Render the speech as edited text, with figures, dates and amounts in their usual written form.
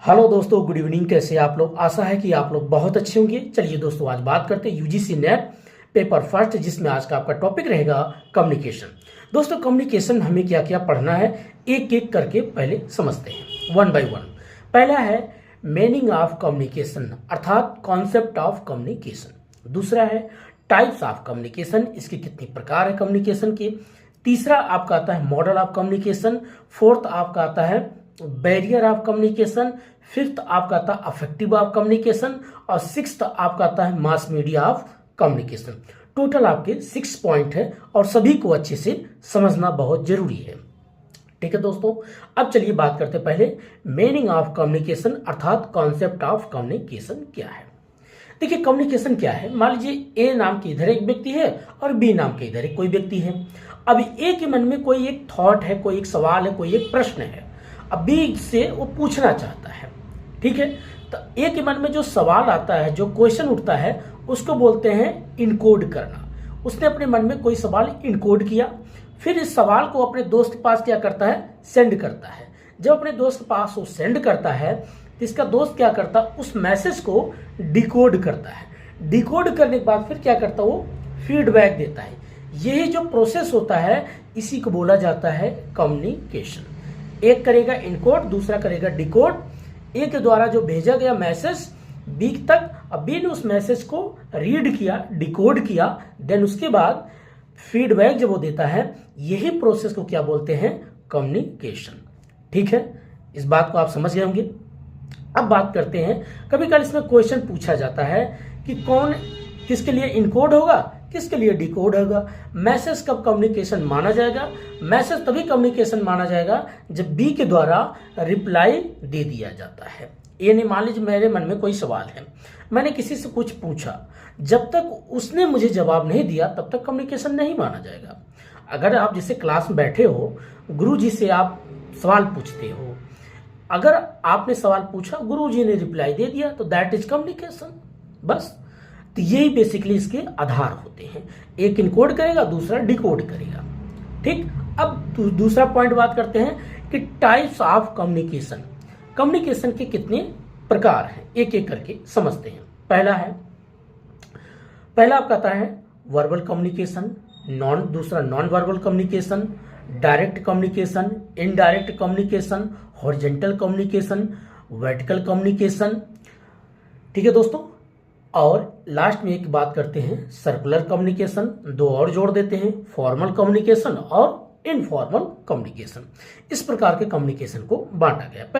Hello दोस्तों, good evening. कैसे आप लोग? आशा है कि आप लोग बहुत अच्छे होंगे। चलिए दोस्तों, आज बात करते हैं यूजीसी नेट पेपर फर्स्ट, जिसमें आज का आपका टॉपिक रहेगा कम्युनिकेशन। दोस्तों, कम्युनिकेशन हमें क्या क्या पढ़ना है, एक एक करके पहले समझते हैं वन बाय वन। पहला है मीनिंग ऑफ कम्युनिकेशन, अर्थात कॉन्सेप्ट ऑफ कम्युनिकेशन। दूसरा है टाइप्स ऑफ कम्युनिकेशन, इसके कितने प्रकार है कम्युनिकेशन के। तीसरा आपका आता है मॉडल ऑफ कम्युनिकेशन। फोर्थ आपका आता है बैरियर ऑफ कम्युनिकेशन। फिफ्थ आपका आता है अफेक्टिव ऑफ कम्युनिकेशन। और सिक्स्थ आपका आता है mass media of communication. Total आपके 6 पॉइंट है और सभी को अच्छे से समझना बहुत जरूरी है। ठीक है दोस्तों, अब चलिए बात करते हैं पहले मीनिंग ऑफ कम्युनिकेशन, अर्थात कॉन्सेप्ट ऑफ कम्युनिकेशन क्या है। देखिए, कम्युनिकेशन क्या है। मान लीजिए ए नाम के इधर एक व्यक्ति है और बी नाम के इधर एक कोई व्यक्ति है। अब ए के मन में कोई एक थॉट है, कोई एक सवाल है, कोई एक प्रश्न है। अब बी से वो पूछना चाहता है। ठीक है, तो ए के मन में जो सवाल आता है, जो क्वेश्चन उठता है, उसको बोलते हैं इनकोड करना। उसने अपने मन में कोई सवाल इनकोड किया, फिर इस सवाल को अपने दोस्त के पास क्या करता है, सेंड करता है। जब अपने दोस्त के पास वो सेंड करता है तो इसका दोस्त क्या करता है, उस मैसेज को डिकोड करता है। डिकोड करने के बाद फिर क्या करता है, वो फीडबैक देता है। यही जो प्रोसेस होता है, इसी को बोला जाता है कम्युनिकेशन। एक करेगा इनकोड, दूसरा करेगा डिकोड। ए के द्वारा जो भेजा गया मैसेज बी तक, अब बी ने उस मैसेज को रीड किया, डिकोड किया, देन उसके बाद फीडबैक जब वो देता है, यही प्रोसेस को क्या बोलते हैं, कम्युनिकेशन। ठीक है, इस बात को आप समझ गए होंगे। अब बात करते हैं, कभी कभी इसमें क्वेश्चन पूछा जाता है कि कौन किसके लिए इनकोड होगा, किसके लिए डिकोड होगा। मैसेज कब कम्युनिकेशन माना जाएगा? मैसेज तभी कम्युनिकेशन माना जाएगा जब बी के द्वारा रिप्लाई दे दिया जाता है। ये नहीं, मान लीजिए मेरे मन में कोई सवाल है, मैंने किसी से कुछ पूछा, जब तक उसने मुझे जवाब नहीं दिया तब तक कम्युनिकेशन नहीं माना जाएगा। अगर आप जैसे क्लास में बैठे हो, गुरु जी से आप सवाल पूछते हो, अगर आपने सवाल पूछा, गुरु जी ने रिप्लाई दे दिया, तो दैट इज कम्युनिकेशन। बस, तो यही बेसिकली इसके आधार होते हैं। एक इनकोड करेगा, दूसरा डिकोड करेगा। ठीक, अब दूसरा पॉइंट बात करते हैं कि टाइप्स ऑफ कम्युनिकेशन। कम्युनिकेशन के कितने प्रकार हैं, एक एक करके समझते हैं। पहला आपका आता है वर्बल कम्युनिकेशन, दूसरा non verbal communication, direct communication, indirect communication, horizontal communication, vertical communication. ठीक है दोस्तों, और लास्ट में एक बात करते हैं सर्कुलर कम्युनिकेशन, दो और जोड़ देते हैं, फॉर्मल कम्युनिकेशन और इनफॉर्मल कम्युनिकेशन। इस प्रकार के कम्युनिकेशन को बांटा गया।